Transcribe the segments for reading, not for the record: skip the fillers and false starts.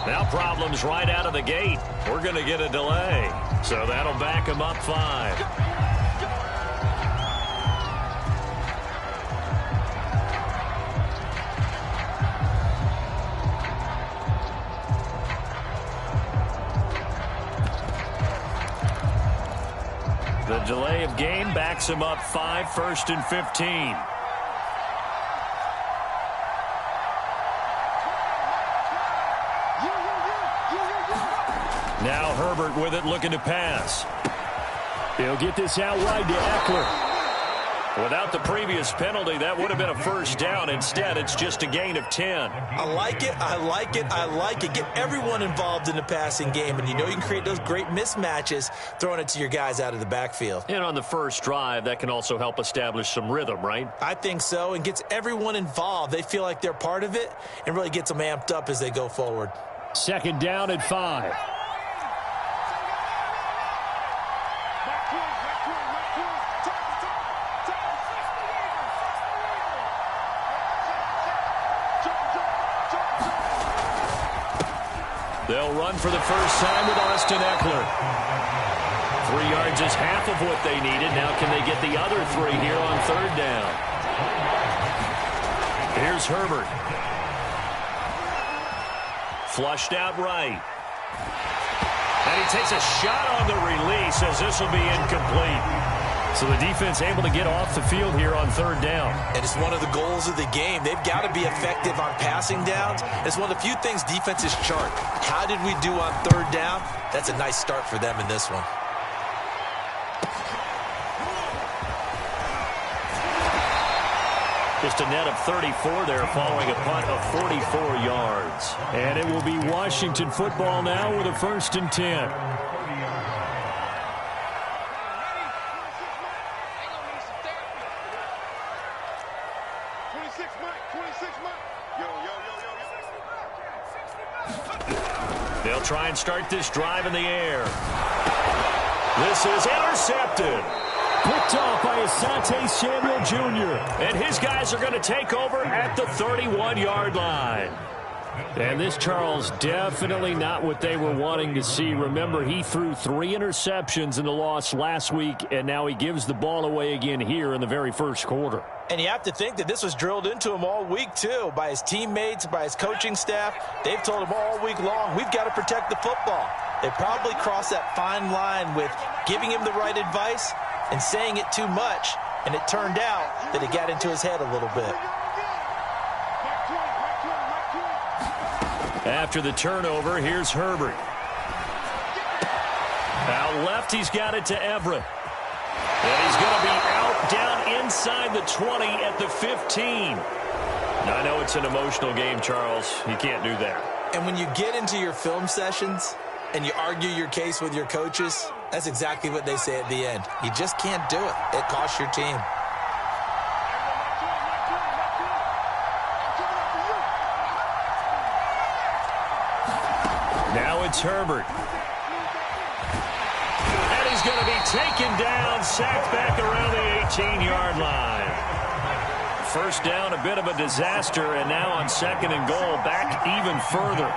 Now problems right out of the gate. We're going to get a delay. So that'll back him up 5. The delay of game backs him up 5, 1st and 15. Now Herbert with it, looking to pass. He'll get this out wide to Eckler. Without the previous penalty, that would have been a first down. Instead, it's just a gain of 10. I like it, I like it, I like it. Get everyone involved in the passing game, and you know you can create those great mismatches throwing it to your guys out of the backfield. And on the first drive, that can also help establish some rhythm, right? I think so, and gets everyone involved. They feel like they're part of it, and really gets them amped up as they go forward. 2nd down at 5. They'll run for the first time with Austin Eckler. 3 yards is half of what they needed. Now can they get the other 3 here on 3rd down? Here's Herbert. Flushed out right. And he takes a shot on the release as this will be incomplete. So the defense able to get off the field here on 3rd down. And it's one of the goals of the game. They've got to be effective on passing downs. It's one of the few things defenses chart. How did we do on 3rd down? That's a nice start for them in this one. Just a net of 34 there following a punt of 44 yards. And it will be Washington football now with a 1st and 10. They'll try and start this drive in the air. This is intercepted. Picked off by Asante Samuel Jr. And his guys are going to take over at the 31-yard line. And this, Charles, definitely not what they were wanting to see. Remember, he threw 3 interceptions in the loss last week, and now he gives the ball away again here in the very first quarter. And you have to think that this was drilled into him all week, too, by his teammates, by his coaching staff. They've told him all week long, we've got to protect the football. They probably crossed that fine line with giving him the right advice and saying it too much, and it turned out that it got into his head a little bit. After the turnover, here's Herbert. Out left, he's got it to Everett. And he's going to be out down inside the 20 at the 15. Now, I know it's an emotional game, Charles. You can't do that. And when you get into your film sessions and you argue your case with your coaches, that's exactly what they say at the end. You just can't do it. It costs your team. Now it's Herbert. And he's going to be taken down, sacked back around the 18-yard line. First down, a bit of a disaster, and now on 2nd and goal, back even further.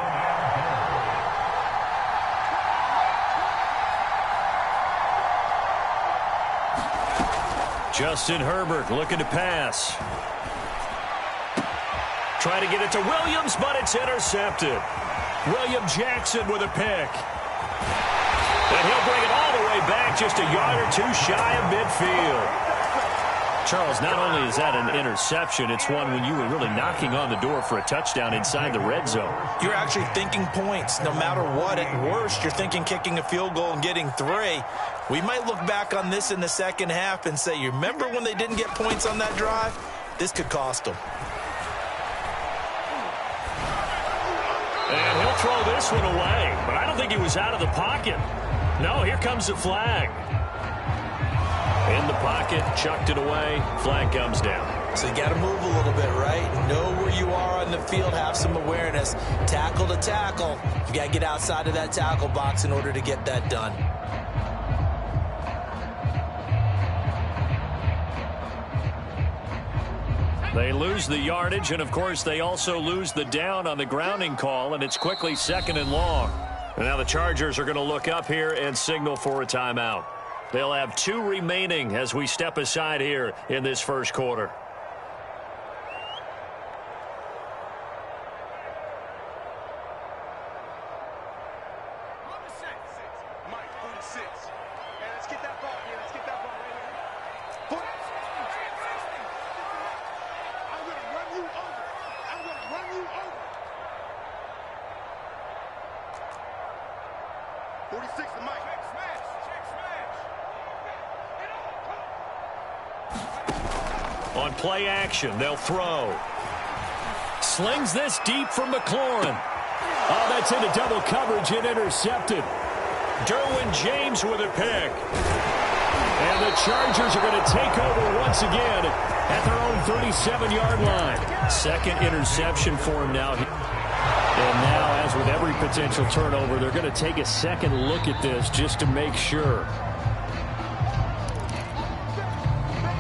Justin Herbert looking to pass. Try to get it to Williams, but it's intercepted. William Jackson with a pick. And he'll bring it all the way back, just a yard or 2 shy of midfield. Charles, not only is that an interception, it's one when you were really knocking on the door for a touchdown inside the red zone. You're actually thinking points. No matter what, at worst, you're thinking kicking a field goal and getting 3. We might look back on this in the second half and say, you remember when they didn't get points on that drive? This could cost them. And he'll throw this one away, but I don't think he was out of the pocket. No, here comes the flag. In the pocket, chucked it away, flag comes down. So you got to move a little bit, right? Know where you are on the field, have some awareness. Tackle to tackle. You got to get outside of that tackle box in order to get that done. They lose the yardage, and, of course, they also lose the down on the grounding call, and it's quickly 2nd and long. And now the Chargers are going to look up here and signal for a timeout. They'll have 2 remaining as we step aside here in this first quarter. On play action, they'll throw. Slings this deep from McLaurin. Oh, that's into double coverage and intercepted. Derwin James with a pick. And the Chargers are going to take over once again at their own 37-yard line. Second interception for him now. And now, as with every potential turnover, they're going to take a second look at this just to make sure.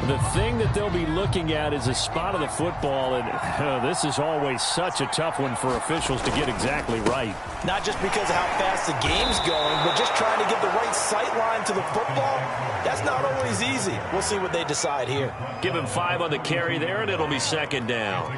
The thing that they'll be looking at is a spot of the football, and this is always such a tough one for officials to get exactly right. Not just because of how fast the game's going, but just trying to get the right sight line to the football. That's not always easy. We'll see what they decide here. Give him 5 on the carry there, and it'll be 2nd down.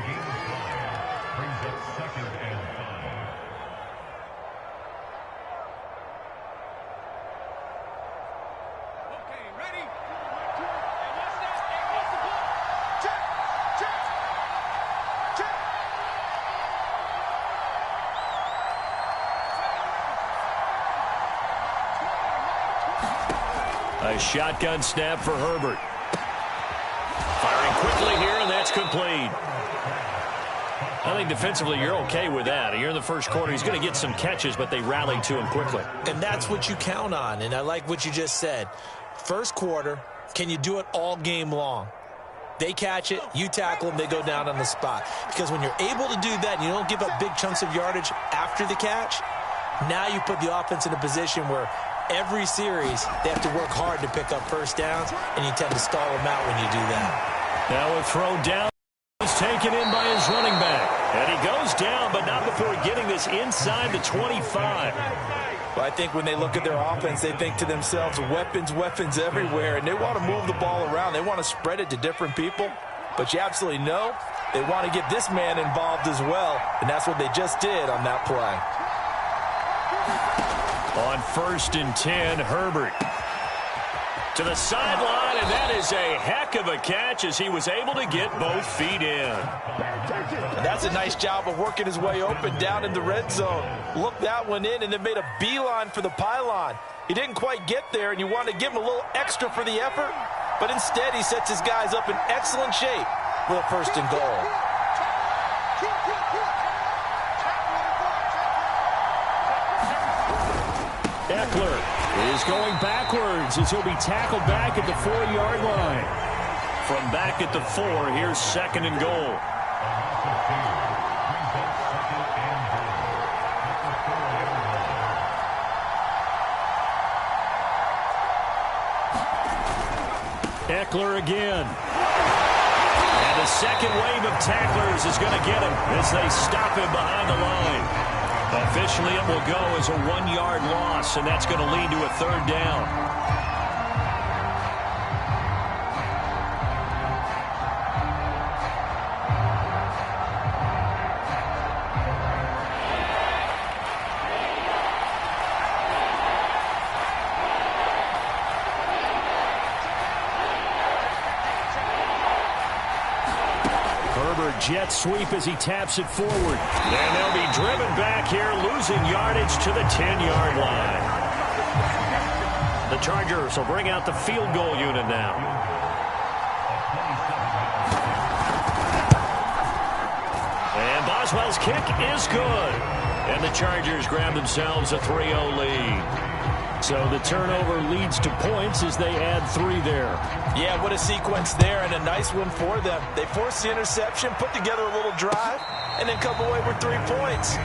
A shotgun snap for Herbert. Firing quickly here, and that's complete. I think defensively you're okay with that. You're in the first quarter. He's going to get some catches, but they rallied to him quickly. And that's what you count on, and I like what you just said. First quarter, can you do it all game long? They catch it, you tackle them, they go down on the spot. Because when you're able to do that and you don't give up big chunks of yardage after the catch, now you put the offense in a position where every series, they have to work hard to pick up first downs, and you tend to stall them out when you do that. Now a throw down is taken in by his running back. And he goes down, but not before getting this inside the 25. But I think when they look at their offense, they think to themselves, weapons, weapons everywhere, and they want to move the ball around. They want to spread it to different people. But you absolutely know they want to get this man involved as well, and that's what they just did on that play. On 1st and 10, Herbert to the sideline, and that is a heck of a catch as he was able to get both feet in. And that's a nice job of working his way open down in the red zone. Looked that one in and then made a beeline for the pylon. He didn't quite get there, and you want to give him a little extra for the effort, but instead he sets his guys up in excellent shape for the 1st and goal. Eckler is going backwards as he'll be tackled back at the 4-yard line. From back at the 4, here's 2nd and goal. Eckler again. And the second wave of tacklers is going to get him as they stop him behind the line. Officially, it will go as a 1-yard loss, and that's going to lead to a 3rd down. Jet sweep as he taps it forward. And they'll be driven back here, losing yardage to the 10-yard line. The Chargers will bring out the field goal unit now. And Boswell's kick is good. And the Chargers grab themselves a 3-0 lead. So the turnover leads to points as they add 3 there. Yeah, what a sequence there, and a nice one for them. They forced the interception, put together a little drive, and then come away with 3 points.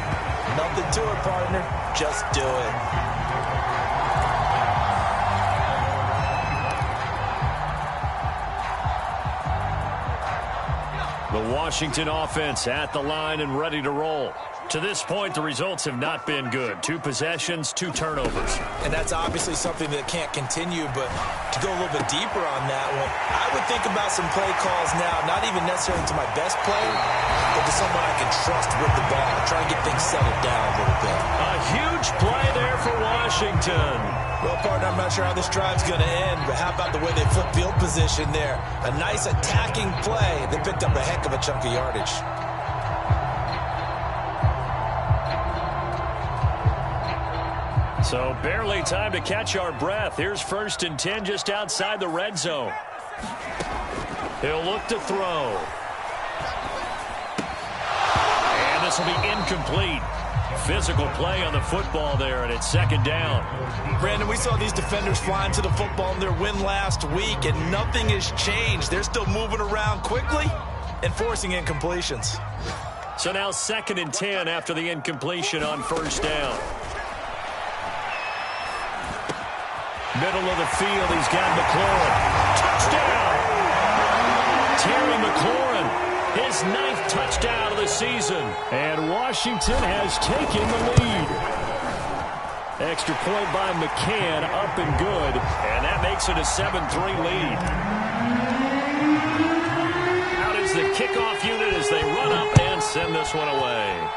Nothing to it, partner. Just do it. The Washington offense at the line and ready to roll. To this point, the results have not been good. 2 possessions, 2 turnovers. And that's obviously something that can't continue, but to go a little bit deeper on that one, I would think about some play calls now, not even necessarily to my best player, but to someone I can trust with the ball. Try and get things settled down a little bit. A huge play there for Washington. Well, partner, I'm not sure how this drive's going to end, but how about the way they flip field position there? A nice attacking play. They picked up a heck of a chunk of yardage. So barely time to catch our breath. Here's 1st and 10 just outside the red zone. He'll look to throw. And this will be incomplete. Physical play on the football there, and it's 2nd down. Brandon, we saw these defenders flying to the football in their win last week, and nothing has changed. They're still moving around quickly and forcing incompletions. So now 2nd and 10 after the incompletion on 1st down. Middle of the field, he's got McLaurin. Touchdown! Terry McLaurin, his 9th touchdown of the season. And Washington has taken the lead. Extra point by McCann, up and good. And that makes it a 7-3 lead. Out is the kickoff unit as they run up and send this one away.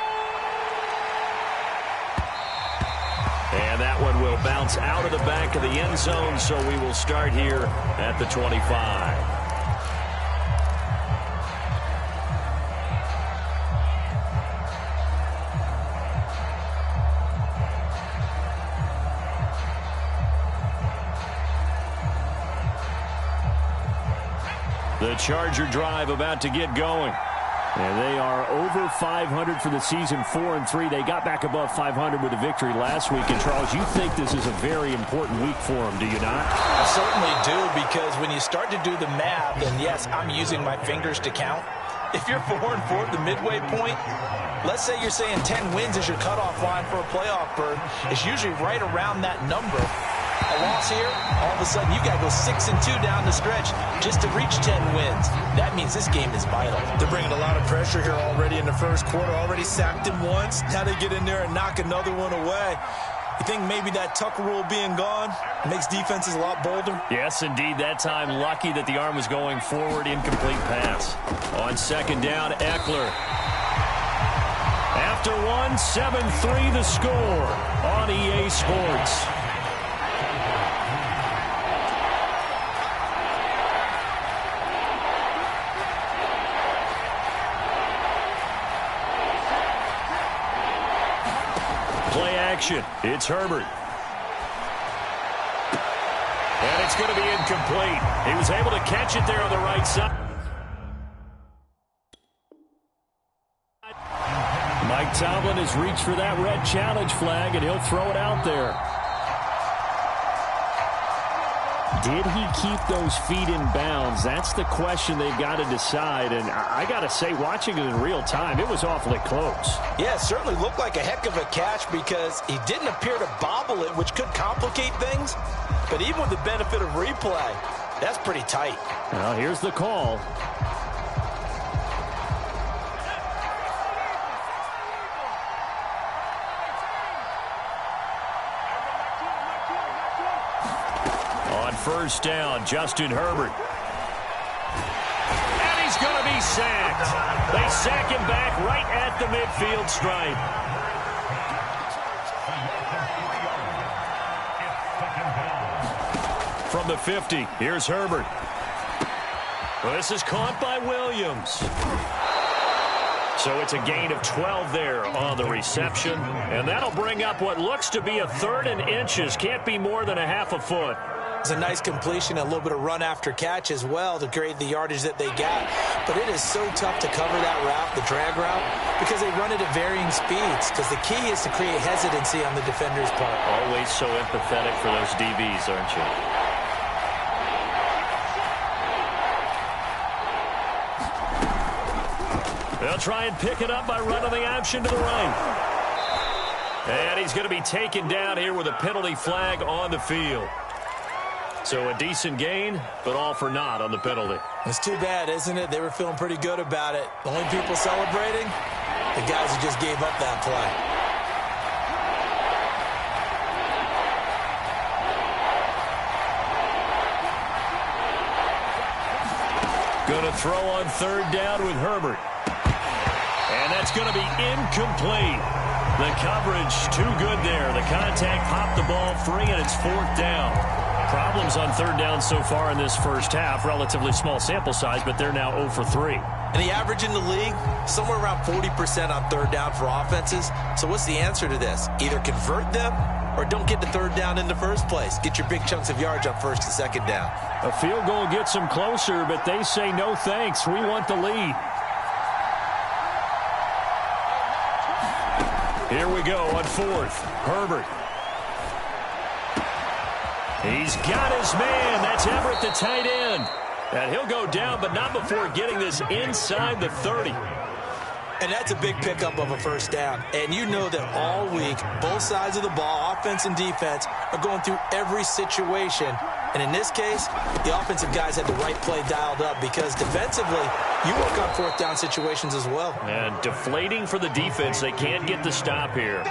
And that one will bounce out of the back of the end zone, so we will start here at the 25. The Charger drive about to get going. And they are over 500 for the season, 4-3. They got back above 500 with a victory last week. And, Charles, you think this is a very important week for them, do you not? I certainly do, because when you start to do the math, and, yes, I'm using my fingers to count. If you're 4-4 at the midway point, let's say you're saying 10 wins is your cutoff line for a playoff berth. It's usually right around that number. A loss here, all of a sudden you got to go 6-2 down the stretch just to reach 10 wins. That means this game is vital. They're bringing a lot of pressure here already in the first quarter. Already sacked him once. Now they get in there and knock another one away. You think maybe that Tucker rule being gone makes defenses a lot bolder? Yes, indeed. That time lucky that the arm was going forward. Incomplete pass. On 2nd down, Eckler. After 7-3 the score on EA Sports. Play action. It's Herbert. And it's going to be incomplete. He was able to catch it there on the right side. Mike Tomlin has reached for that red challenge flag, and he'll throw it out there. Did he keep those feet in bounds? That's the question they've got to decide. And I got to say, watching it in real time, it was awfully close. Yeah, it certainly looked like a heck of a catch because he didn't appear to bobble it, which could complicate things. But even with the benefit of replay, that's pretty tight. Well, here's the call. On 1st down, Justin Herbert. And he's going to be sacked. They sack him back right at the midfield stripe. From the 50, here's Herbert. Well, this is caught by Williams. So it's a gain of 12 there on the reception. And that'll bring up what looks to be a 3rd and inches. Can't be more than a half a foot. It's a nice completion, a little bit of run after catch as well to create the yardage that they got. But it is so tough to cover that route, the drag route, because they run it at varying speeds. Because the key is to create hesitancy on the defender's part. Always so empathetic for those DBs, aren't you? They'll try and pick it up by running the option to the right. And he's going to be taken down here with a penalty flag on the field. So a decent gain, but all for naught on the penalty. It's too bad, isn't it? They were feeling pretty good about it. The only people celebrating, the guys who just gave up that play. Going to throw on third down with Herbert. And that's going to be incomplete. The coverage too good there. The contact popped the ball free, and it's fourth down. Problems on third down so far in this first half. Relatively small sample size, but they're now 0 for 3. And the average in the league, somewhere around 40% on third down for offenses. So what's the answer to this? Either convert them or don't get the third down in the first place. Get your big chunks of yards on first and second down. A field goal gets them closer, but they say no thanks. We want the lead. Here we go on fourth. Herbert. He's got his man. That's Everett, the tight end. And he'll go down, but not before getting this inside the 30. And that's a big pickup of a first down. And you know that all week, both sides of the ball, offense and defense, are going through every situation. And in this case, the offensive guys had the right play dialed up because defensively, you work on fourth down situations as well. And deflating for the defense. They can't get the stop here.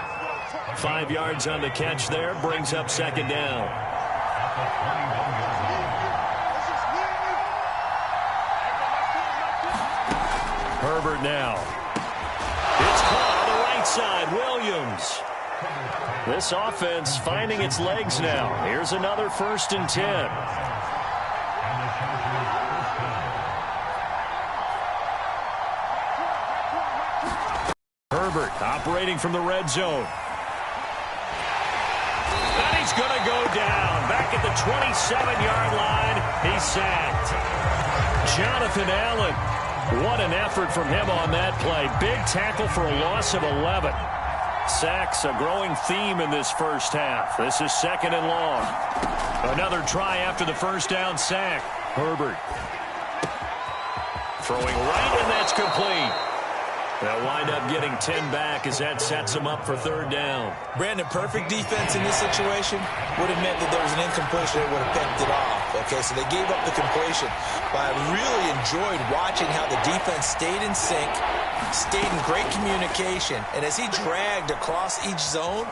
5 yards on the catch there. Brings up second down. Herbert now. It's caught on the right side. Williams. This offense finding its legs now. Here's another 1st and 10. Herbert operating from the red zone. And he's going to go down. Back at the 27-yard line. He's sacked. Jonathan Allen. What an effort from him on that play. Big tackle for a loss of 11. Sacks, a growing theme in this first half. This is 2nd and long. Another try after the first down sack. Herbert. Throwing right, and that's complete. They'll wind up getting 10 back as that sets them up for third down. Brandon, perfect defense in this situation would have meant that there was an incompletion that would have picked it off. Okay, so they gave up the completion. But I really enjoyed watching how the defense stayed in sync, stayed in great communication. And as he dragged across each zone,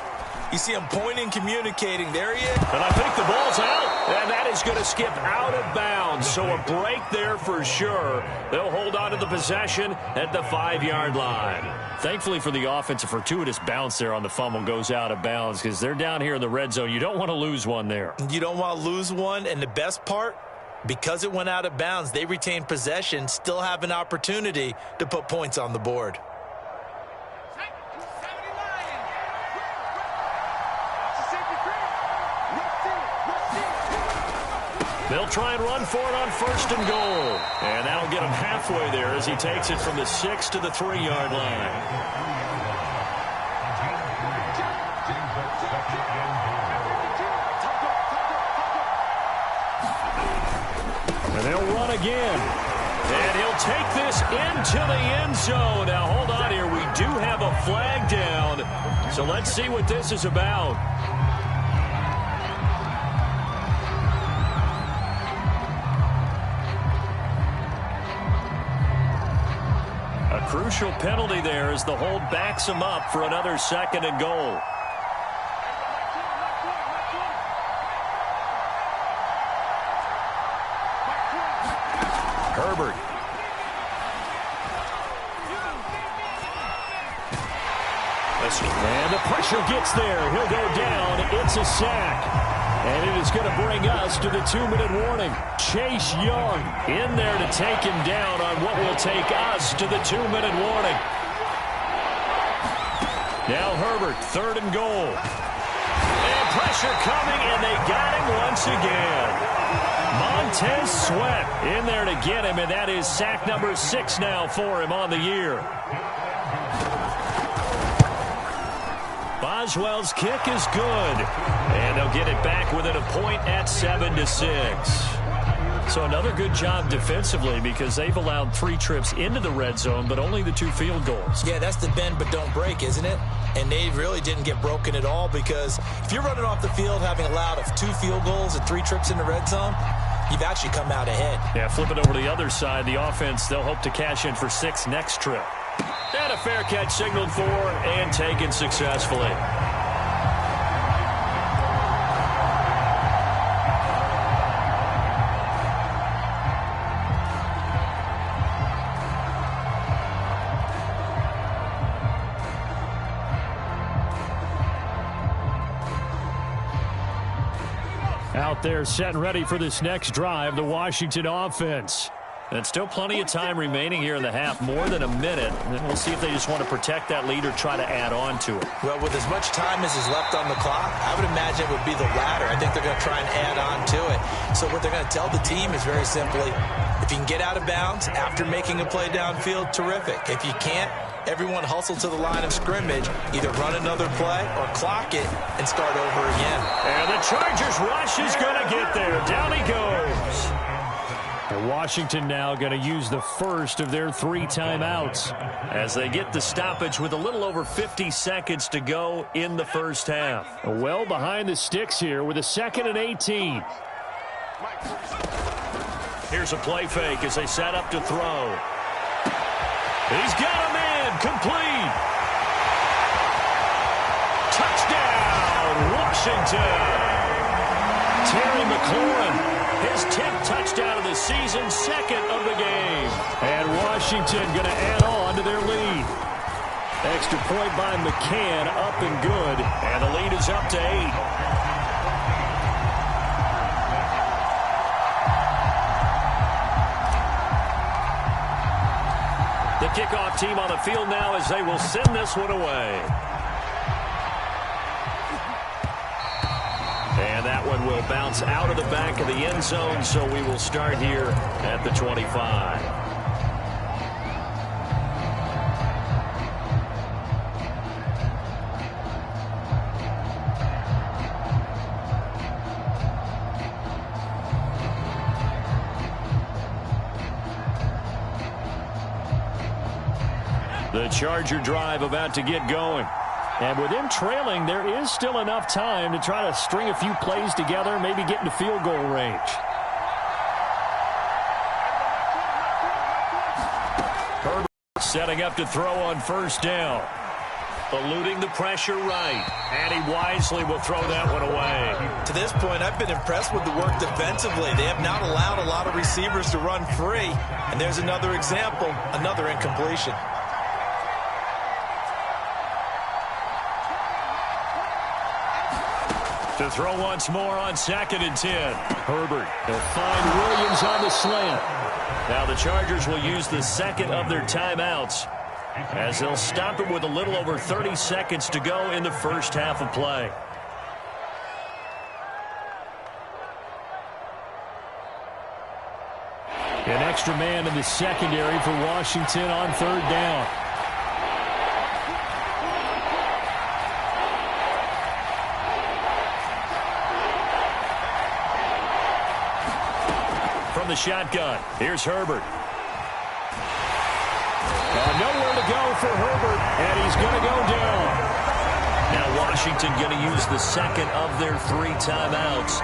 you see him pointing, communicating. There he is. And I think the ball's out. And that is going to skip out of bounds. So a break there for sure. They'll hold on to the possession at the 5-yard line. Thankfully for the offense, a fortuitous bounce there on the fumble goes out of bounds because they're down here in the red zone. You don't want to lose one there. You don't want to lose one. And the best part, because it went out of bounds, they retained possession, still have an opportunity to put points on the board. They'll try and run for it on 1st and goal. And that'll get him halfway there as he takes it from the 6 to the 3-yard line. And they'll run again. And he'll take this into the end zone. Now, hold on here. We do have a flag down. So let's see what this is about. A crucial penalty there as the hold backs him up for another 2nd and goal. Herbert. And the pressure gets there. He'll go down. It's a sack. And it is going to bring us to the 2-minute warning. Chase Young in there to take him down on what will take us to the 2-minute warning. Now Herbert, 3rd and goal. And pressure coming, and they got him once again. Montez Sweat in there to get him, and that is sack number 6 now for him on the year. Boswell's kick is good. And they'll get it back within a point at 7-6. So another good job defensively because they've allowed 3 trips into the red zone, but only the 2 field goals. Yeah, that's the bend but don't break, isn't it? And they really didn't get broken at all because if you're running off the field having allowed 2 field goals and 3 trips in the red zone, you've actually come out ahead. Yeah, flip it over to the other side. The offense, they'll hope to cash in for 6 next trip. And a fair catch signaled for and taken successfully. Out there set and ready for this next drive, the Washington offense. And still plenty of time remaining here in the half, more than a minute. And we'll see if they just want to protect that lead or try to add on to it. Well, with as much time as is left on the clock, I would imagine it would be the latter. I think they're going to try and add on to it. So what they're going to tell the team is very simply, if you can get out of bounds after making a play downfield, terrific. If you can't, everyone hustle to the line of scrimmage, either run another play or clock it and start over again. And the Chargers rush is going to get there. Down he goes. And Washington now going to use the first of their 3 timeouts as they get the stoppage with a little over 50 seconds to go in the first half. Well behind the sticks here with a 2nd and 18. Here's a play fake as they set up to throw. He's got him in. Complete. Touchdown, Washington. Terry McLaurin. His 10th touchdown of the season, 2nd of the game. And Washington going to add on to their lead. Extra point by McCann, up and good. And the lead is up to 8. The kickoff team on the field now as they will send this one away. And that one will bounce out of the back of the end zone, so we will start here at the 25. The Charger drive about to get going. And with them trailing, there is still enough time to try to string a few plays together, maybe get into field goal range. Herbert setting up to throw on first down. Eluding the pressure right. And he wisely will throw that one away. To this point, I've been impressed with the work defensively. They have not allowed a lot of receivers to run free. And there's another example, another incompletion. To throw once more on 2nd and 10. Herbert. They'll find Williams on the slant. Now the Chargers will use the 2nd of their timeouts as they'll stop it with a little over 30 seconds to go in the first half of play. An extra man in the secondary for Washington on 3rd down. The shotgun. Here's Herbert. Nowhere to go for Herbert, and he's going to go down. Now Washington going to use the 2nd of their 3 timeouts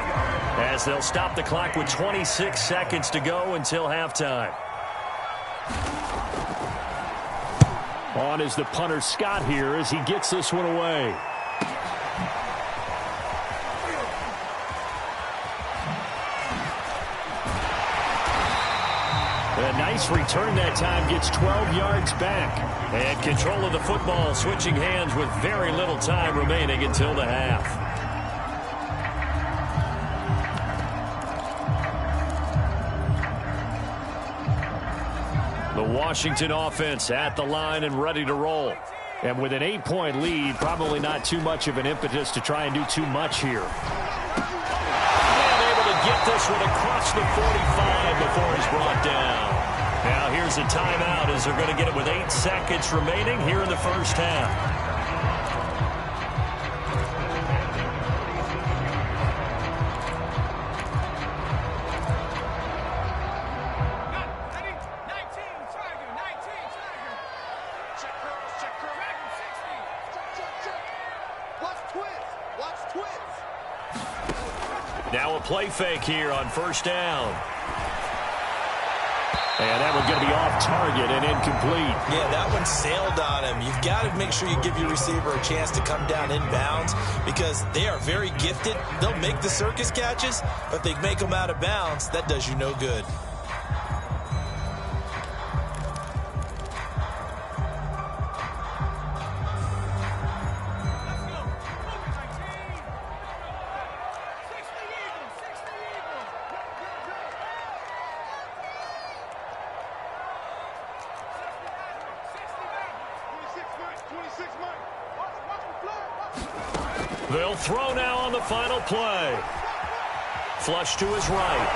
as they'll stop the clock with 26 seconds to go until halftime. On is the punter Scott here as he gets this one away. A nice return that time, gets 12 yards back. And control of the football switching hands with very little time remaining until the half. The Washington offense at the line and ready to roll. And with an 8-point lead, probably not too much of an impetus to try and do too much here. And able to get this one across the 45 before he's brought down. Now here's a timeout as they're going to get it with 8 seconds remaining here in the first half. Now a play fake here on first down. And that one's going to be off target and incomplete. Yeah, that one sailed on him. You've got to make sure you give your receiver a chance to come down inbounds because they are very gifted. They'll make the circus catches, but they make them out of bounds. That does you no good. They'll throw now on the final play. Flush to his right.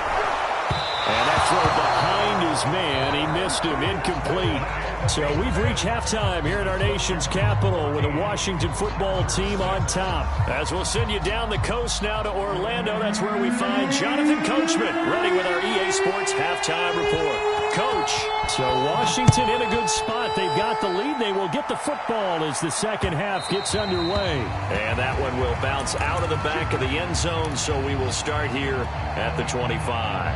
And that throw behind his man. He missed him. Incomplete. So we've reached halftime here at our nation's capital with the Washington football team on top. As we'll send you down the coast now to Orlando, that's where we find Jonathan Coachman ready with our EA Sports halftime report. Coach, so Washington in a good spot. They've got the lead. They will get the football as the second half gets underway. And that one will bounce out of the back of the end zone, so we will start here at the 25.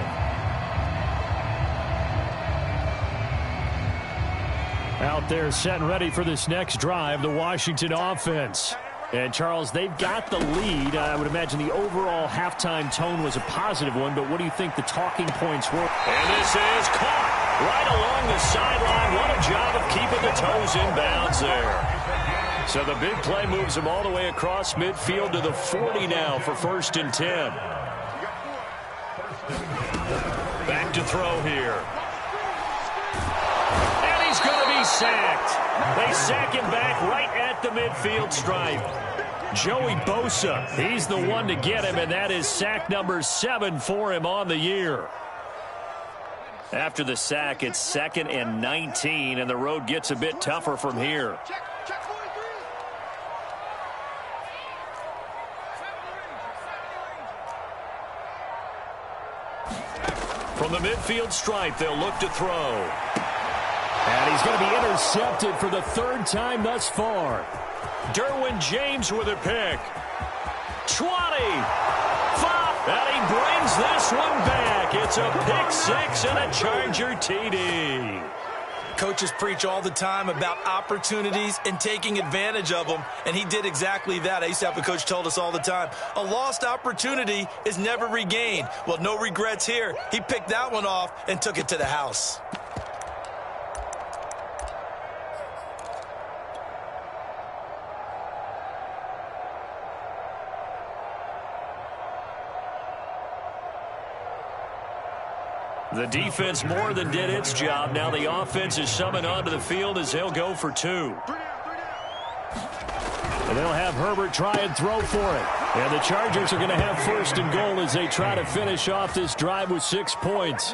Out there set and ready for this next drive, the Washington offense. And, Charles, they've got the lead. I would imagine the overall halftime tone was a positive one, but what do you think the talking points were? And this is caught right along the sideline. What a job of keeping the toes in bounds there. So the big play moves them all the way across midfield to the 40 now for 1st and 10. Back to throw here. And he's going to be sacked. They sack him back right at the midfield stripe. Joey Bosa, he's the one to get him, and that is sack number 7 for him on the year. After the sack, it's 2nd and 19, and the road gets a bit tougher from here. From the midfield stripe, they'll look to throw. And he's going to be intercepted for the 3rd time thus far. Derwin James with a pick. 20. 5. And he brings this one back. It's a pick 6 and a Charger TD. Coaches preach all the time about opportunities and taking advantage of them, and he did exactly that. I used to have a coach told us all the time, a lost opportunity is never regained. Well, no regrets here. He picked that one off and took it to the house. The defense more than did its job. Now the offense is summoned onto the field as they'll go for 2. And they'll have Herbert try and throw for it. And the Chargers are going to have 1st and goal as they try to finish off this drive with 6 points.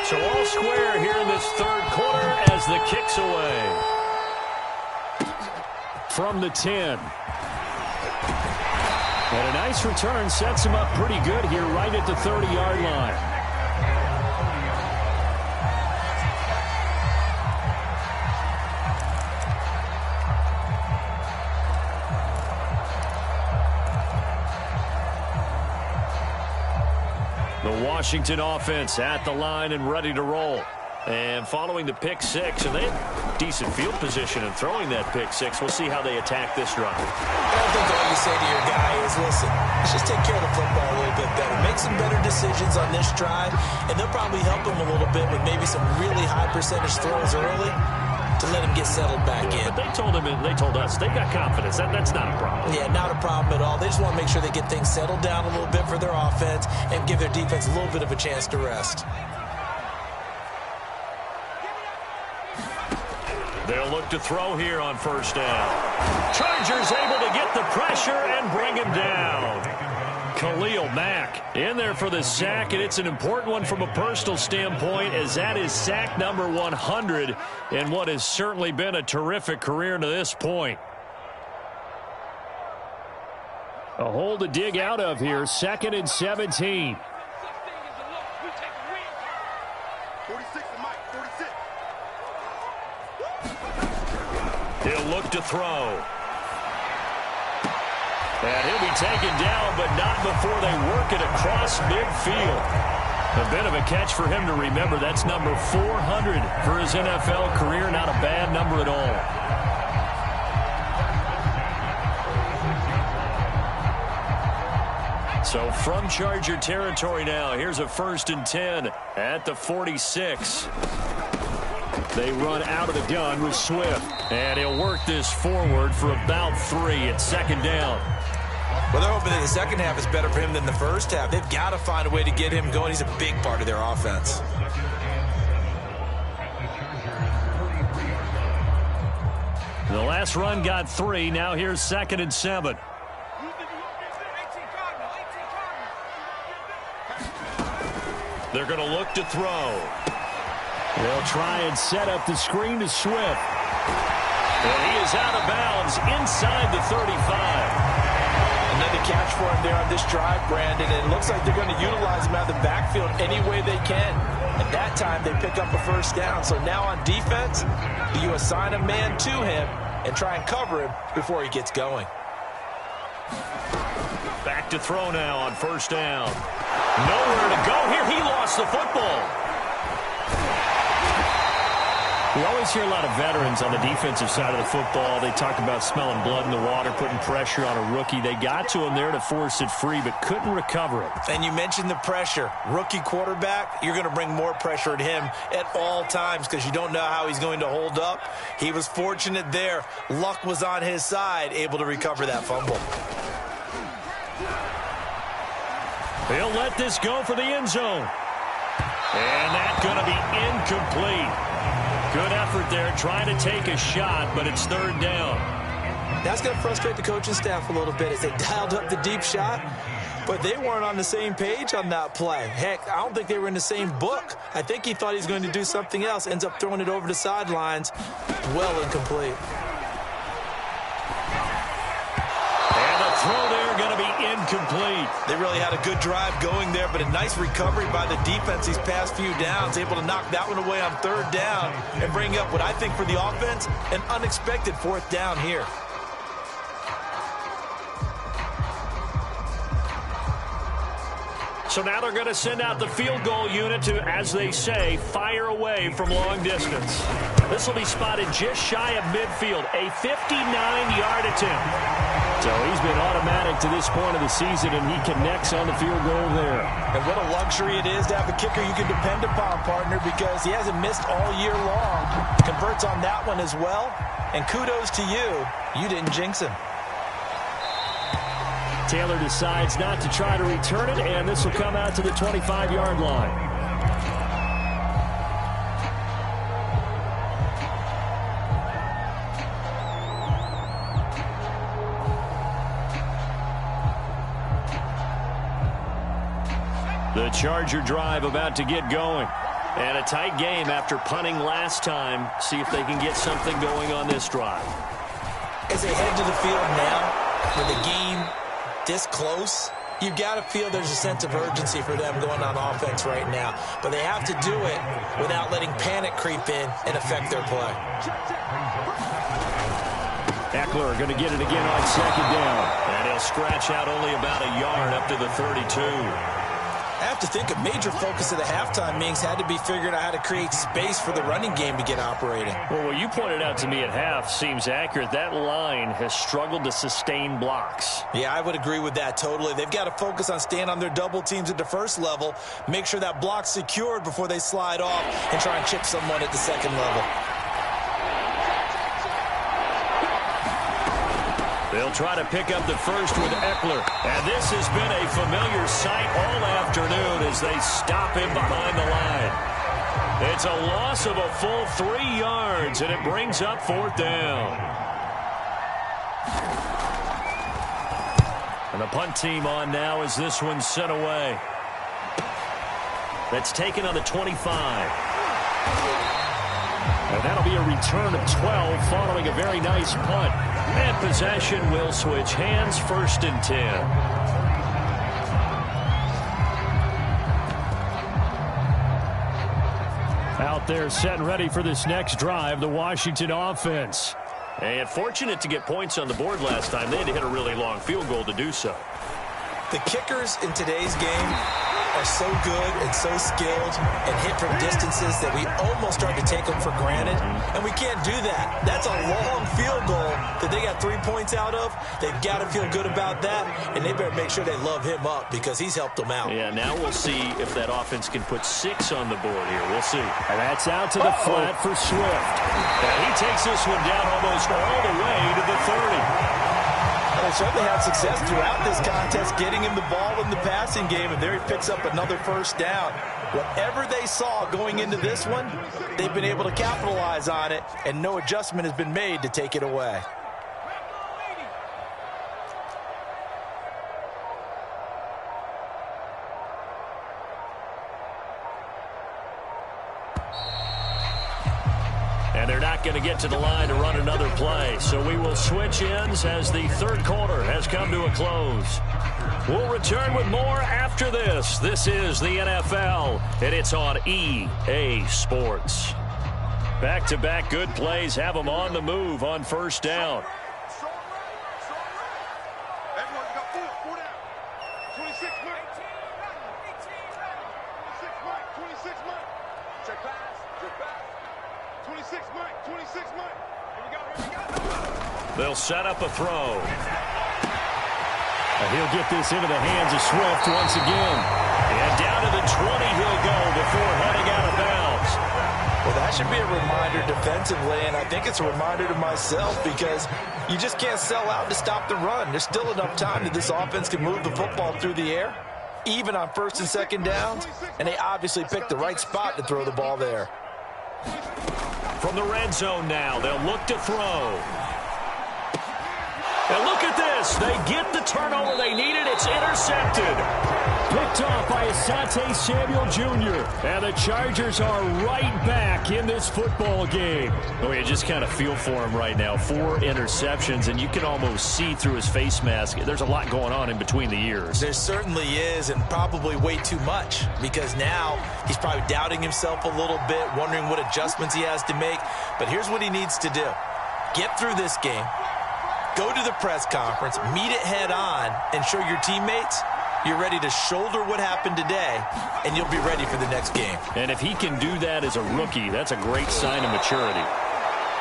So all square here in this 3rd quarter as the kick's away. From the 10. And a nice return sets him up pretty good here right at the 30-yard line. The Washington offense at the line and ready to roll. And following the pick 6, and they have decent field position in throwing that pick 6. We'll see how they attack this drive. I think all you say to your guy is, listen, let's just take care of the football a little bit better. Make some better decisions on this drive, and they'll probably help him a little bit with maybe some really high percentage throws early to let him get settled back in. But they told him, and they told us, they've got confidence. That's not a problem. Yeah, not a problem at all. They just want to make sure they get things settled down a little bit for their offense and give their defense a little bit of a chance to rest. They'll look to throw here on 1st down. Chargers able to get the pressure and bring him down. Khalil Mack in there for the sack, and it's an important one from a personal standpoint as that is sack number 100 in what has certainly been a terrific career to this point. A hole to dig out of here, 2nd and 17. He'll look to throw. And he'll be taken down, but not before they work it across midfield. A bit of a catch for him to remember. That's number 400 for his NFL career. Not a bad number at all. So from Charger territory now, here's a 1st and 10 at the 46. They run out of the gun with Swift. And he'll work this forward for about 3 at 2nd down. Well, they're hoping that the second half is better for him than the first half. They've got to find a way to get him going. He's a big part of their offense. The last run got 3. Now here's 2nd and 7. They're going to look to throw. They'll try and set up the screen to Swift. And he is out of bounds inside the 35. Another catch for him there on this drive, Brandon. And it looks like they're going to utilize him out of the backfield any way they can. At that time, they pick up a 1st down. So now on defense, you assign a man to him and try and cover him before he gets going. Back to throw now on 1st down. Nowhere to go here. He lost the football. We always hear a lot of veterans on the defensive side of the football. They talk about smelling blood in the water, putting pressure on a rookie. They got to him there to force it free, but couldn't recover it. And you mentioned the pressure. Rookie quarterback, you're going to bring more pressure at him at all times because you don't know how he's going to hold up. He was fortunate there. Luck was on his side, able to recover that fumble. He'll let this go for the end zone. And that's going to be incomplete. Good effort there, trying to take a shot, but it's 3rd down. That's going to frustrate the coaching staff a little bit as they dialed up the deep shot, but they weren't on the same page on that play. Heck, I don't think they were in the same book. I think he thought he was going to do something else, ends up throwing it over the sidelines. Well incomplete. Throw there going to be incomplete. They really had a good drive going there, but a nice recovery by the defense these past few downs, able to knock that one away on 3rd down and bring up what I think for the offense, an unexpected 4th down here. So now they're going to send out the field goal unit to, as they say, fire away from long distance. This will be spotted just shy of midfield, a 59-yard attempt. So he's been automatic to this point of the season, and he connects on the field goal there. And what a luxury it is to have a kicker you can depend upon, partner, because he hasn't missed all year long. Converts on that one as well. And kudos to you. You didn't jinx him. Taylor decides not to try to return it, and this will come out to the 25-yard line. The Charger drive about to get going. And a tight game after punting last time. See if they can get something going on this drive. As they head to the field now, with the game this close, you've got to feel there's a sense of urgency for them going on offense right now. But they have to do it without letting panic creep in and affect their play. Eckler going to get it again on 2nd down. And he'll scratch out only about a yard up to the 32. I have to think a major focus of the halftime meetings had to be figuring out how to create space for the running game to get operating. Well, what you pointed out to me at half seems accurate. That line has struggled to sustain blocks. Yeah, I would agree with that totally. They've got to focus on staying on their double teams at the first level, make sure that block's secured before they slide off and try and chip someone at the second level. They'll try to pick up the first with Eckler. And this has been a familiar sight all afternoon as they stop him behind the line. It's a loss of a full 3 yards, and it brings up 4th down. And the punt team on now as this one's sent away. That's taken on the 25. And that'll be a return of 12 following a very nice punt. And possession will switch hands, 1st and 10. Out there set and ready for this next drive, the Washington offense. And fortunate to get points on the board last time. They had to hit a really long field goal to do so. The kickers in today's game are so good and so skilled and hit from distances that we almost start to take them for granted, and we can't do that. That's a long field goal that they got 3 points out of. They've got to feel good about that, and they better make sure they love him up because he's helped them out. Yeah, now we'll see if that offense can put 6 on the board here. We'll see. And that's out to the flat for Swift. And he takes this one down almost all the way to the 30. They certainly had success throughout this contest getting him the ball in the passing game, and there he picks up another first down. Whatever they saw going into this one, they've been able to capitalize on it, and no adjustment has been made to take it away. And they're not going to get to the line to run another play. So we will switch ends as the third quarter has come to a close. We'll return with more after this. This is the NFL, and it's on EA Sports. Back-to-back good plays have them on the move on first down. They'll set up a throw. And he'll get this into the hands of Swift once again. And down to the 20 he'll go before heading out of bounds. Well, that should be a reminder defensively, and I think it's a reminder to myself because you just can't sell out to stop the run. There's still enough time that this offense can move the football through the air, even on first and second downs, and they obviously picked the right spot to throw the ball there. From the red zone now, they'll look to throw. And look at this. They get the turnover they needed. It's intercepted. Picked off by Asante Samuel Jr. And the Chargers are right back in this football game. Oh, you just kind of feel for him right now. 4 interceptions, and you can almost see through his face mask. There's a lot going on in between the ears. There certainly is, and probably way too much, because now he's probably doubting himself a little bit, wondering what adjustments he has to make. But here's what he needs to do. Get through this game. Go to the press conference, meet it head on, and show your teammates you're ready to shoulder what happened today, and you'll be ready for the next game. And if he can do that as a rookie, that's a great sign of maturity.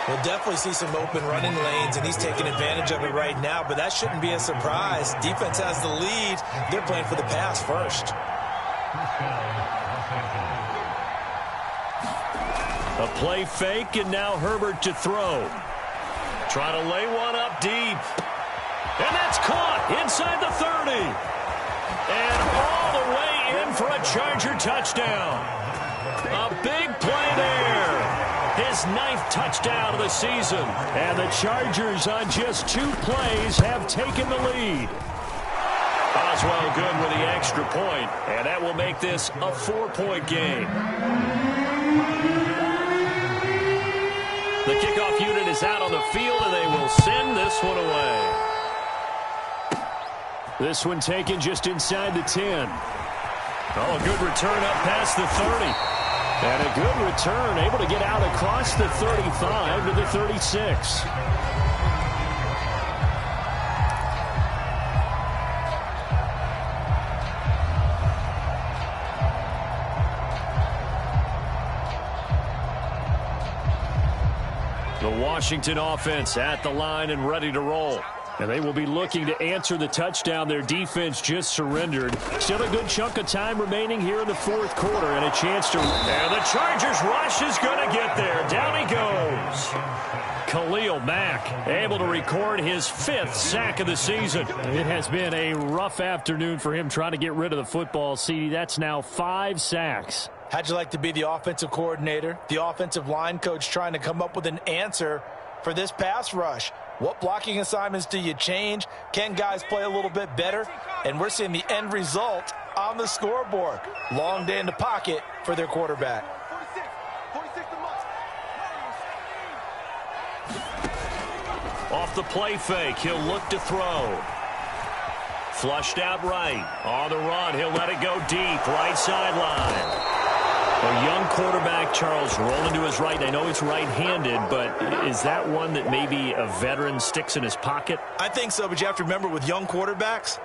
We'll definitely see some open running lanes, and he's taking advantage of it right now, but that shouldn't be a surprise. Defense has the lead. They're playing for the pass first. A play fake, and now Herbert to throw. Trying to lay one up deep. And that's caught inside the 30. And all the way in for a Charger touchdown. A big play there. His 9th touchdown of the season. And the Chargers on just 2 plays have taken the lead. Oswell good with the extra point. And that will make this a 4-point game. The kickoff unit is out on the field, and they will send this one away. This one taken just inside the 10. Oh, a good return up past the 30. And a good return, able to get out across the 35 to the 36. The Washington offense at the line and ready to roll. And they will be looking to answer the touchdown their defense just surrendered. Still a good chunk of time remaining here in the fourth quarter and a chance to... And the Chargers rush is going to get there. Down he goes. Khalil Mack able to record his 5th sack of the season. It has been a rough afternoon for him trying to get rid of the football. See, that's now 5 sacks. How'd you like to be the offensive coordinator, the offensive line coach trying to come up with an answer for this pass rush? What blocking assignments do you change? Can guys play a little bit better? And we're seeing the end result on the scoreboard. Long day in the pocket for their quarterback. Off the play fake, he'll look to throw. Flushed out right. On the run, he'll let it go deep. Right sideline. A young quarterback, Charles, rolling to his right. I know he's right-handed, but is that one that maybe a veteran sticks in his pocket? I think so, but you have to remember with young quarterbacks,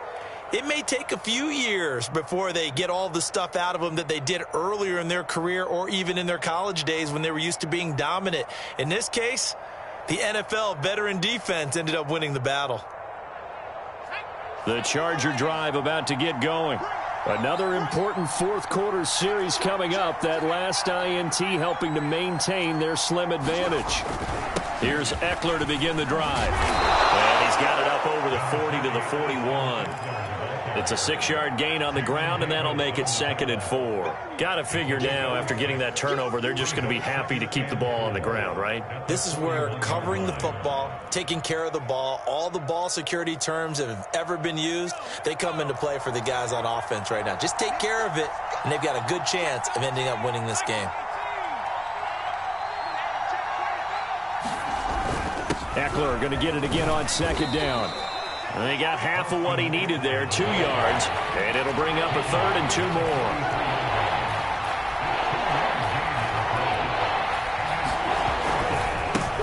it may take a few years before they get all the stuff out of them that they did earlier in their career or even in their college days when they were used to being dominant. In this case, the NFL veteran defense ended up winning the battle. The Charger drive about to get going. Another important fourth-quarter series coming up. That last INT helping to maintain their slim advantage. Here's Eckler to begin the drive. And he's got it up over the 40 to the 41. It's a 6-yard gain on the ground, and that'll make it 2nd and 4. Got to figure now, after getting that turnover, they're just going to be happy to keep the ball on the ground, right? This is where covering the football, taking care of the ball, all the ball security terms that have ever been used, they come into play for the guys on offense right now. Just take care of it, and they've got a good chance of ending up winning this game. Eckler going to get it again on 2nd down. And they got half of what he needed there, 2 yards, and it'll bring up a 3rd and 2 more.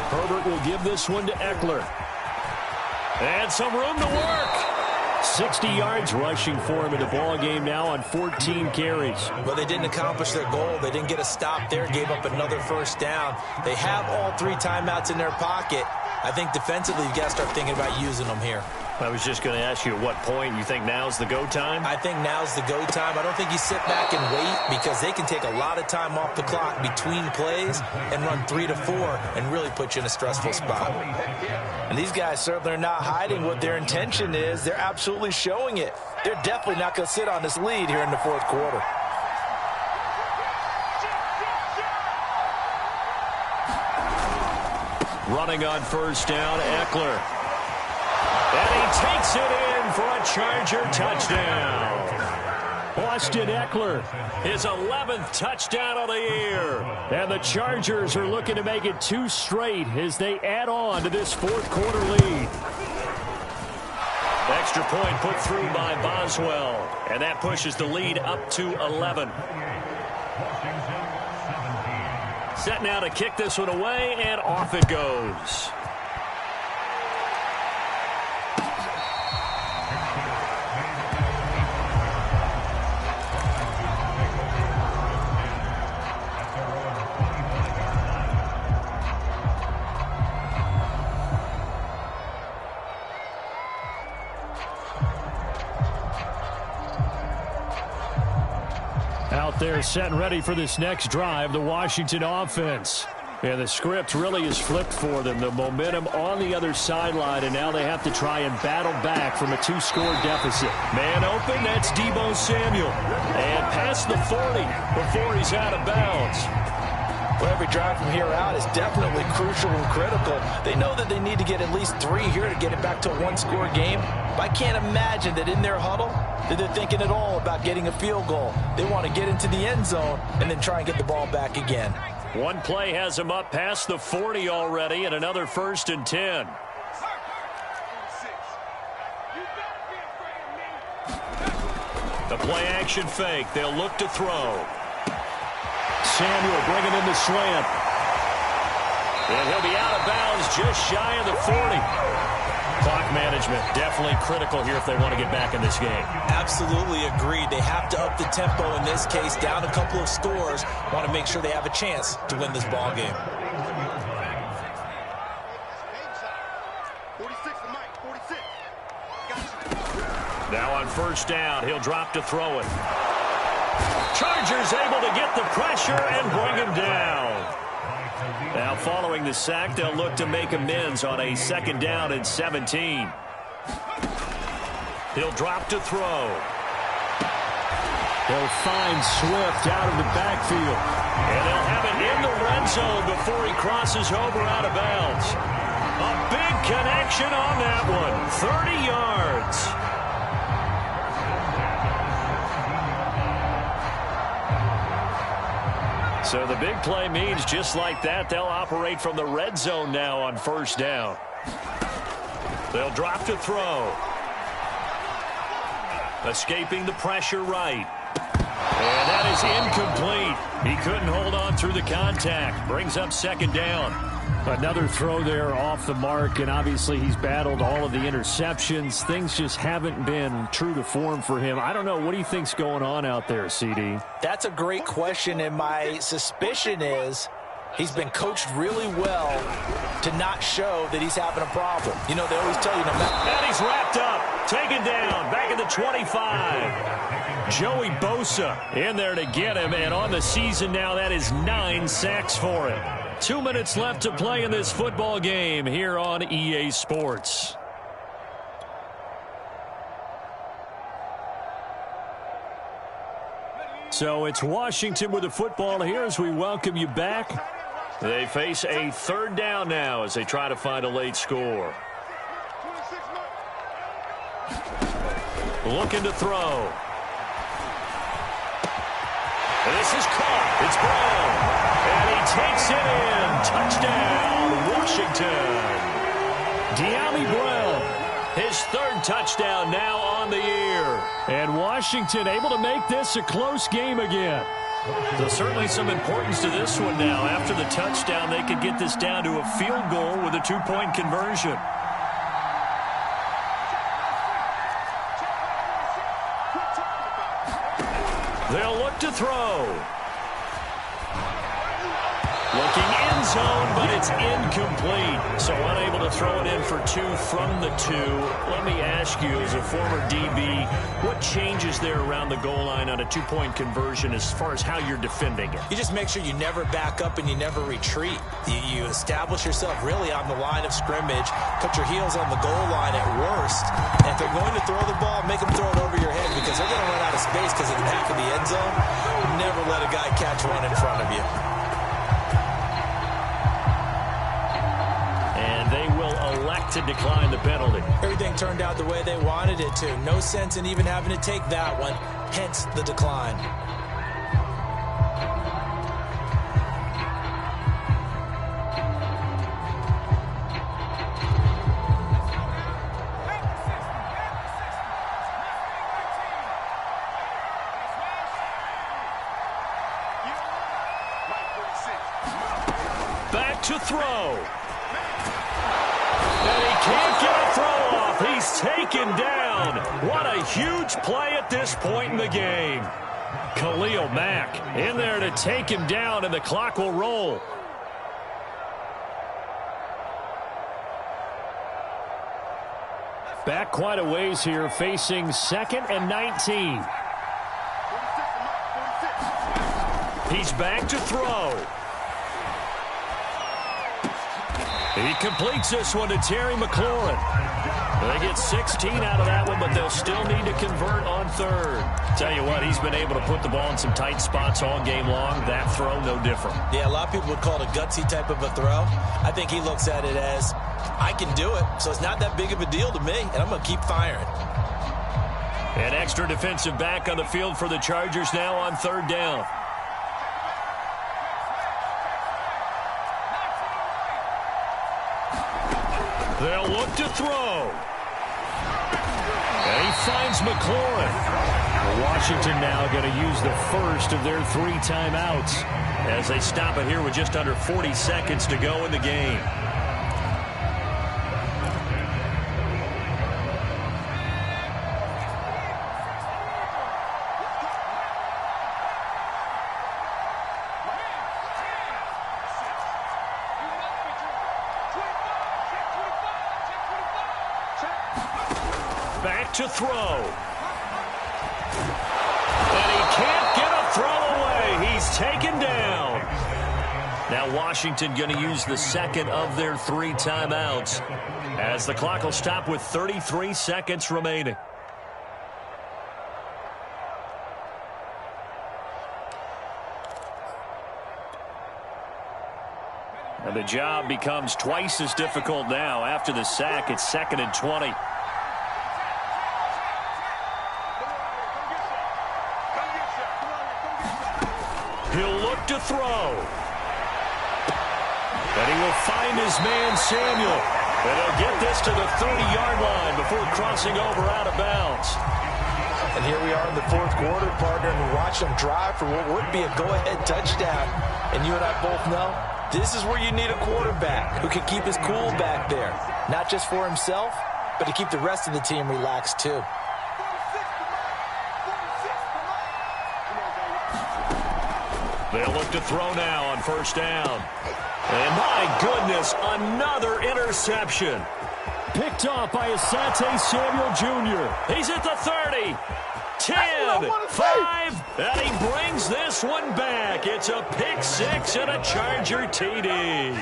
Herbert will give this one to Eckler. And some room to work. 60 yards rushing for him in the ball game now on 14 carries. Well, they didn't accomplish their goal. They didn't get a stop there, gave up another 1st down. They have all 3 timeouts in their pocket. I think defensively you've got to start thinking about using them here. I was just going to ask you at what point you think now's the go time? I think now's the go time. I don't think you sit back and wait because they can take a lot of time off the clock between plays and run 3 to 4 and really put you in a stressful spot. And these guys certainly are not hiding what their intention is. They're absolutely showing it. They're definitely not going to sit on this lead here in the 4th quarter. Running on 1st down, Eckler. And he takes it in for a Charger touchdown. Austin Eckler, his 11th touchdown of the year. And the Chargers are looking to make it 2 straight as they add on to this 4th quarter lead. Extra point put through by Boswell. And that pushes the lead up to 11. Set now to kick this one away, and off it goes. Out there set and ready for this next drive, the Washington offense. And the script really is flipped for them. The momentum on the other sideline, and now they have to try and battle back from a 2-score deficit. Man open, that's Deebo Samuel. And past the 40 before he's out of bounds. Well, every drive from here out is definitely crucial and critical. They know that they need to get at least 3 here to get it back to a 1-score game. But I can't imagine that in their huddle that they're thinking at all about getting a field goal. They want to get into the end zone and then try and get the ball back again. One play has him up past the 40 already, and another 1st and 10. The play action fake. They'll look to throw. Samuel bringing in the slant. And he'll be out of bounds just shy of the 40. Clock management definitely critical here if they want to get back in this game. Absolutely agreed. They have to up the tempo in this case, down a couple of scores. Want to make sure they have a chance to win this ball game. 46 to Mike, 46. Now on 1st down, he'll drop to throw it. Chargers able to get the pressure and bring him down. Now following the sack, they'll look to make amends on a 2nd down and 17. He'll drop to throw. He'll find Swift out of the backfield. And they'll have it in the red zone before he crosses over out of bounds. A big connection on that one. 30 yards. So the big play means just like that, they'll operate from the red zone now on 1st down. They'll drop to throw. Escaping the pressure right. And that is incomplete. He couldn't hold on through the contact. Brings up second down. Another throw there off the mark, and obviously he's battled all of the interceptions. Things just haven't been true to form for him. I don't know. What do you think's going on out there, CD? That's a great question, and my suspicion is he's been coached really well to not show that he's having a problem. You know, they always tell you no matter. And he's wrapped up, taken down, back at the 25. Joey Bosa in there to get him, and on the season now, that is 9 sacks for him. 2 minutes left to play in this football game here on EA Sports. So it's Washington with the football here as we welcome you back. They face a third down now as they try to find a late score. Looking to throw. This is caught. It's Brown. And he takes it in. Touchdown, Washington. De'Ami Brown, his third touchdown now on the year. And Washington able to make this a close game again. So certainly some importance to this one now. After the touchdown, they could get this down to a field goal with a 2-point conversion. They'll look to throw. Looking end zone, but it's incomplete. So unable to throw it in for 2 from the 2. Let me ask you, as a former DB, what changes there around the goal line on a 2-point conversion as far as how you're defending it? You just make sure you never back up and you never retreat. You establish yourself really on the line of scrimmage, put your heels on the goal line at worst. And if they're going to throw the ball, make them throw it over your head because they're going to run out of space because of the back of the end zone. Never let a guy catch one in front of you. To decline the penalty. Everything turned out the way they wanted it to. No sense in even having to take that one, hence the decline. Back to throw. Can't get a throw off. He's taken down. What a huge play at this point in the game. Khalil Mack in there to take him down, and the clock will roll. Back quite a ways here, facing 2nd and 19. He's back to throw. He completes this one to Terry McLaurin. They get 16 out of that one, but they'll still need to convert on third. Tell you what, he's been able to put the ball in some tight spots all game long. That throw, no different. Yeah, a lot of people would call it a gutsy type of a throw. I think he looks at it as, I can do it, so it's not that big of a deal to me, and I'm going to keep firing. An extra defensive back on the field for the Chargers now on third down. They'll look to throw. And he finds McLaurin. Washington now going to use the first of their 3 timeouts as they stop it here with just under 40 seconds to go in the game. To throw. And he can't get a throw away. He's taken down. Now Washington going to use the second of their 3 timeouts as the clock will stop with 33 seconds remaining. And the job becomes twice as difficult now after the sack. It's 2nd and 20. He'll look to throw. And he will find his man, Samuel. And he'll get this to the 30-yard line before crossing over out of bounds. And here we are in the fourth quarter, partner, and watch them drive for what would be a go-ahead touchdown. And you and I both know this is where you need a quarterback who can keep his cool back there, not just for himself, but to keep the rest of the team relaxed too. They'll look to throw now on first down. And my goodness, another interception. Picked off by Asante Samuel Jr. He's at the 30, 10, 5, and he brings this one back. It's a pick six and a Charger TD.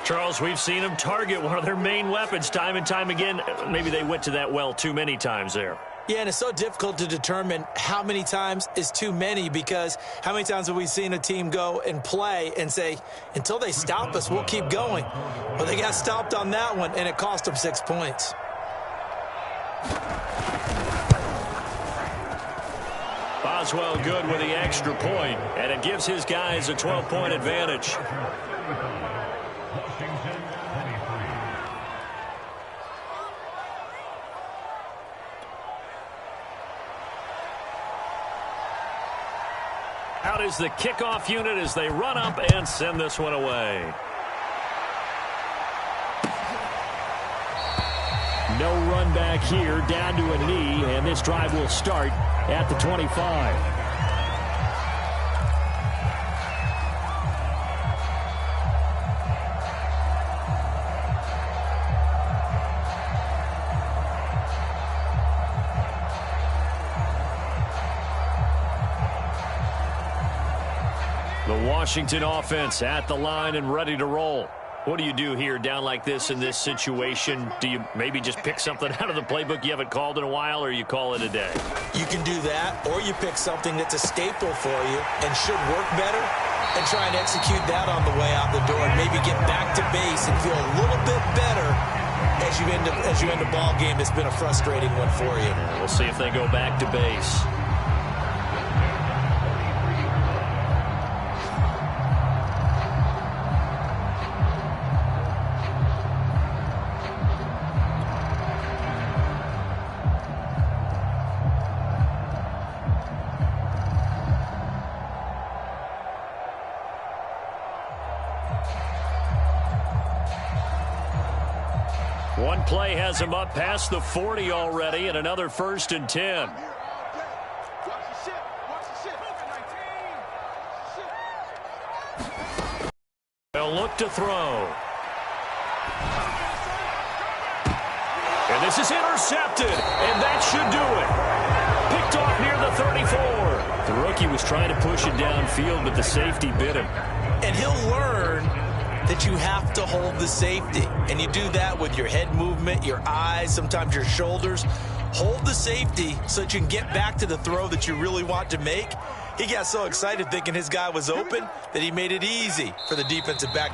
Charles, we've seen them target one of their main weapons time and time again. Maybe they went to that well too many times there. Yeah, and it's so difficult to determine how many times is too many, because how many times have we seen a team go and play and say, until they stop us, we'll keep going. Well, they got stopped on that one, and it cost them 6 points. Boswell good with the extra point, and it gives his guys a 12-point advantage. Out is the kickoff unit as they run up and send this one away. No run back here, down to a knee, and this drive will start at the 25. The Washington offense at the line and ready to roll. What do you do here down like this in this situation? Do you maybe just pick something out of the playbook you haven't called in a while, or you call it a day? You can do that, or you pick something that's a staple for you and should work better and try and execute that on the way out the door and maybe get back to base and feel a little bit better as you end a ball game that's been a frustrating one for you. We'll see if they go back to base. One play has him up past the 40 already, and another 1st and 10. They'll look to throw. And this is intercepted, and that should do it. Picked off near the 34. The rookie was trying to push it downfield, but the safety bit him. And he'll learn that you have to hold the safety. And you do that with your head movement, your eyes, sometimes your shoulders. Hold the safety so that you can get back to the throw that you really want to make. He got so excited thinking his guy was open that he made it easy for the defensive back